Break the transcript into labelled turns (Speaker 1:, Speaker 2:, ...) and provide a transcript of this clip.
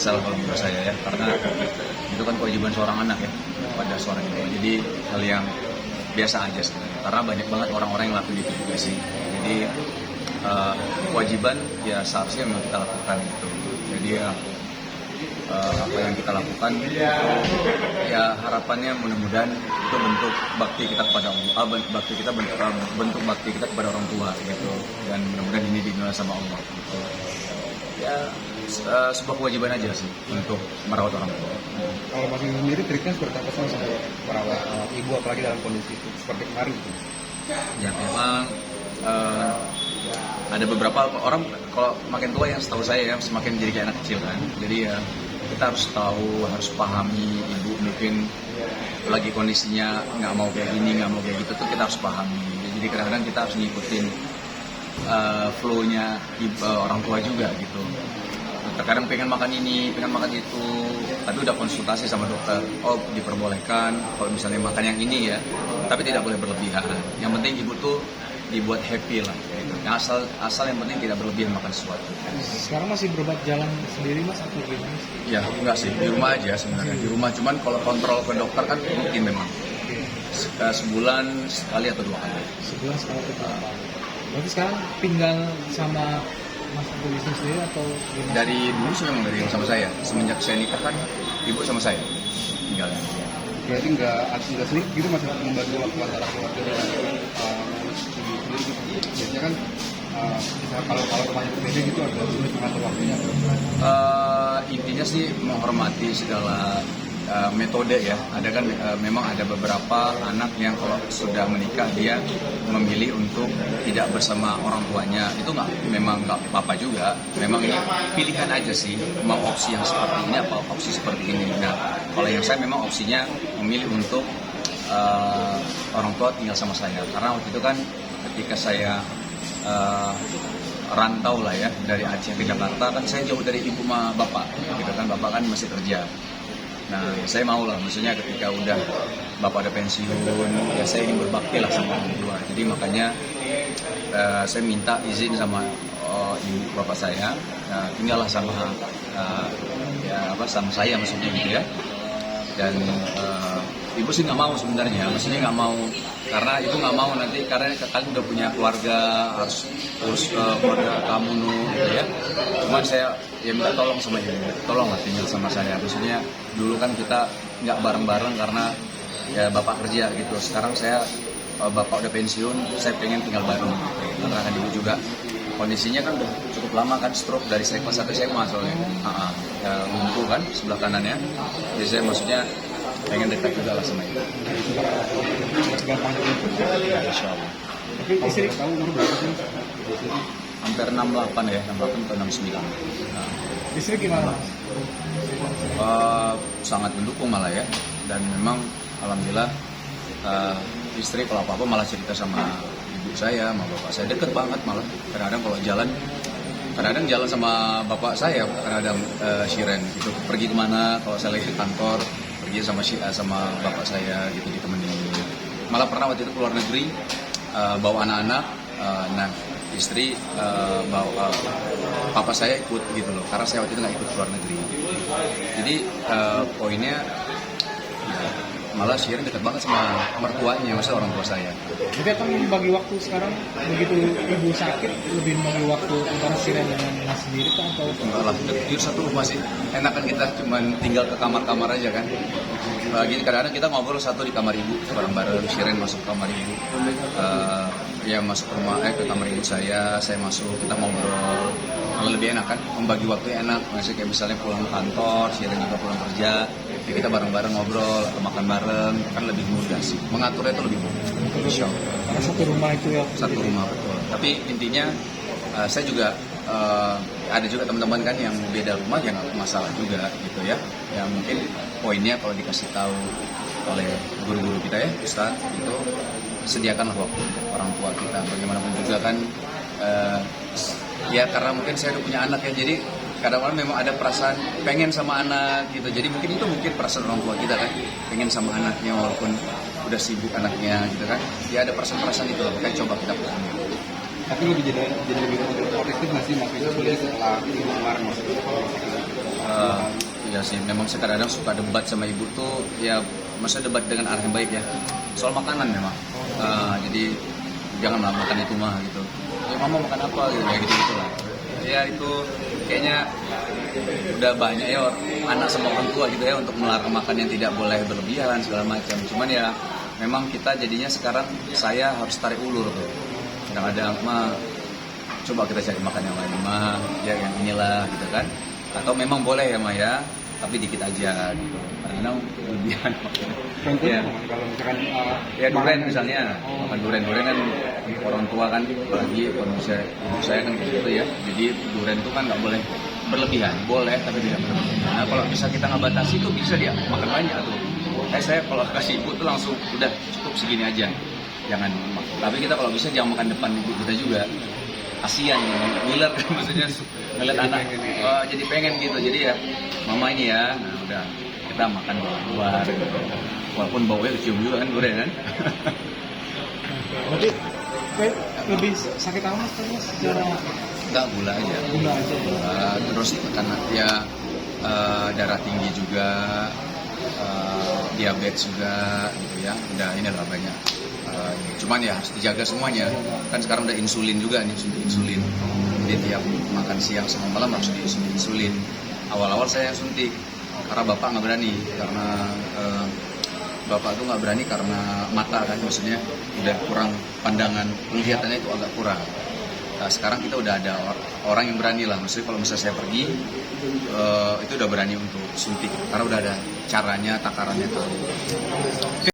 Speaker 1: biasa lah kalau menurut saya ya, karena itu kan kewajiban seorang anak ya pada seorang ibu. Jadi hal yang biasa aja sebenarnya, karena banyak banget orang-orang yang lakuin itu juga sih. Jadi kewajiban ya seharusnya memang kita lakukan gitu. Jadi ya apa yang kita lakukan ya harapannya mudah-mudahan itu bentuk bakti kita kepada Allah, bentuk bakti kita kepada orang tua gitu, dan mudah-mudahan ini dinilai sama Allah gitu. Ya sebuah kewajiban aja sih untuk merawat orang tua.
Speaker 2: Kalau Mas Ibu sendiri treatment seperti apa sih untuk merawat ibu apalagi dalam kondisi itu seperti kemarin gitu?
Speaker 1: Ya memang ada beberapa orang kalau makin tua yang setahu saya ya semakin jadi kayak anak kecil kan. Jadi ya kita harus tahu, harus pahami ibu mungkin lagi kondisinya nggak mau kayak gini, nggak mau kayak gitu tuh kita harus pahami. Jadi kadang-kadang kita harus ngikutin flow-nya orang tua juga gitu. Terkadang pengen makan ini, pengen makan itu, tapi udah konsultasi sama dokter, oh diperbolehkan kalau misalnya makan yang ini ya, tapi tidak boleh berlebihan. Yang penting ibu tuh dibuat happy lah, gitu. Asal yang penting tidak berlebihan makan sesuatu.
Speaker 2: Sekarang masih berobat jalan sendiri Mas atau gimana?
Speaker 1: Ya enggak sih, di rumah aja sebenarnya, di rumah. Cuman kalau kontrol ke dokter kan mungkin memang sebulan sekali atau 2 kali.
Speaker 2: Sebulan sekali atau 2 kali. Berarti sekarang tinggal sama Mas Polisi sendiri atau gimana?
Speaker 1: Dari dulu sih memang dari sama saya. Semenjak saya nikah kan ibu sama saya tinggalnya.
Speaker 2: Berarti nggak sulit gitu Mas membagi waktu antara keluarga dan ibu sendiri gitu. Biasanya kan kalau rumahnya berbeda gitu ada sulit mengatur waktunya.
Speaker 1: Intinya sih menghormati segala metode ya. Ada kan memang ada beberapa anak yang kalau sudah menikah dia memilih untuk tidak bersama orang tuanya. Itu memang nggak apa-apa juga. Memang ini pilihan aja sih, mau opsi yang seperti ini apa opsi seperti ini. Nah, kalau yang saya memang opsinya memilih untuk orang tua tinggal sama saya. Karena waktu itu kan ketika saya rantau lah ya dari Aceh ke Jakarta, kan saya jauh dari ibu sama bapak. Gitu kan, bapak kan masih kerja. Nah, saya mau lah, maksudnya ketika udah bapak ada pensiun, ya saya ingin berbakti lah sama orang tua. Jadi makanya saya minta izin sama ibu bapak saya, tinggallah sama sama saya maksudnya gitu ya. Dan ibu sih nggak mau sebenarnya, maksudnya nggak mau karena ibu nggak mau nanti karena kalian udah punya keluarga harus urus keluarga kamu gitu ya. Cuman saya ya minta tolong sama ibu, tolonglah tinggal sama saya. Maksudnya dulu kan kita nggak bareng-bareng karena ya bapak kerja gitu. Sekarang saya bapak udah pensiun, saya pengen tinggal bareng. Karena kan ibu juga kondisinya kan udah cukup lama kan stroke dari saya kelas 1 SMA soalnya. Lumpuh kan sebelah kanannya. Jadi saya maksudnya pengen dekat juga lah sama ibu. Insya Allah.
Speaker 2: Tapi istri tahu umur berapa sih?
Speaker 1: Hampir 68 ya, 68 atau 69. Nah,
Speaker 2: Istri gimana?
Speaker 1: sangat mendukung malah ya, dan memang alhamdulillah istri kalau apa-apa malah cerita sama ibu saya, sama bapak saya deket banget malah. Kadang-kadang kalau kadang-kadang jalan sama bapak saya, kadang-kadang Shiren gitu, pergi kemana kalau saya lagi di kantor, pergi sama bapak saya gitu ditemenin. Malah pernah waktu itu keluar negeri bawa anak-anak, nah istri bawa papa saya ikut gitu loh, karena saya waktu itu nggak ikut keluar negeri. Jadi poinnya ya, malah Shiren dekat banget sama mertuanya, maksudnya orang tua saya.
Speaker 2: Jadi akan membagi waktu sekarang begitu ibu sakit lebih membagi waktu antara Shiren dengan Mas sendiri kan atau?
Speaker 1: Enggak lah, tidur satu rumah sih. Enakan kita cuma tinggal ke kamar-kamar aja kan. Gini kadang-kadang kita ngobrol satu di kamar ibu bareng-bareng. Shiren masuk ke kamar ibu, ya masuk ke kamar ibu saya masuk, kita ngobrol. Malah lebih enak kan, membagi waktu enak. Maksudnya kayak misalnya pulang kantor, Shiren juga pulang kerja, ya kita bareng-bareng ngobrol atau makan bareng, kan lebih mudah sih. Mengaturnya itu lebih mudah. Insya Allah.
Speaker 2: Karena satu rumah itu ya.
Speaker 1: Satu rumah betul. Tapi intinya saya juga ada juga teman-teman kan yang beda rumah yang nggak masalah juga gitu ya. Ya mungkin poinnya kalau dikasih tahu oleh guru-guru kita ya, Ustadz, itu sediakanlah waktu untuk orang tua kita. Bagaimanapun juga kan ya karena mungkin saya udah punya anak ya, jadi kadang-kadang memang ada perasaan pengen sama anak gitu. Jadi mungkin perasaan orang tua kita kan, pengen sama anaknya walaupun udah sibuk anaknya gitu kan. Ya ada perasaan-perasaan itu, makanya coba kita pahami.
Speaker 2: Tapi lebih jadi lebih protektif nggak sih Mas setelah kemarin Mas?
Speaker 1: Iya sih, memang saya kadang suka debat sama ibu tuh, ya maksudnya debat dengan arah yang baik ya. Soal makanan memang. Jadi janganlah makan itu mah gitu. Ya mama makan apa gitu, kayak gitu lah. Ya itu kayaknya udah banyak ya anak sama orang tua gitu ya untuk melarang makan yang tidak boleh berlebihan segala macam. Cuman ya memang kita jadinya sekarang saya harus tarik ulur tuh. Kadang-kadang mah coba kita cari makan yang lain mah, ya yang inilah gitu kan. Atau memang boleh ya Maya, tapi dikit aja gitu. Karena berlebihan.
Speaker 2: Contohnya
Speaker 1: Ya.
Speaker 2: kalau misalkan
Speaker 1: Ya durian misalnya, makan durian kan orang tua kan, apalagi kalau misalnya ibu saya kan kayak gitu ya. Jadi durian itu kan nggak boleh berlebihan, boleh tapi tidak berlebihan. Nah kalau bisa kita nggak batasi tuh bisa dia makan banyak tuh. Saya kalau kasih ibu tuh langsung udah cukup segini aja, jangan. Tapi kita kalau bisa jangan makan depan ibu kita juga. Kasian ya, ngiler kan maksudnya ngeliat anak jadi pengen gitu. Jadi ya mama ini ya, nah udah kita makan di luar gitu. Walaupun baunya kecium juga kan durian kan.
Speaker 2: berarti kayak lebih sakit apa mas tadi secara
Speaker 1: Enggak, gula aja.
Speaker 2: gula aja ya?
Speaker 1: Terus karena dia darah tinggi juga, diabetes juga gitu ya. Udah inilah banyak. Cuman ya harus dijaga semuanya. Kan sekarang udah insulin juga nih, suntik insulin. Jadi tiap makan siang sama malam harus disuntik insulin. Awal-awal saya suntik karena bapak nggak berani, karena bapak tuh nggak berani karena mata kan, maksudnya udah kurang pandangan, penglihatannya itu agak kurang. Nah, sekarang kita udah ada orang yang berani lah, maksudnya kalau misalnya saya pergi itu udah berani untuk suntik karena udah ada caranya, takarannya tahu.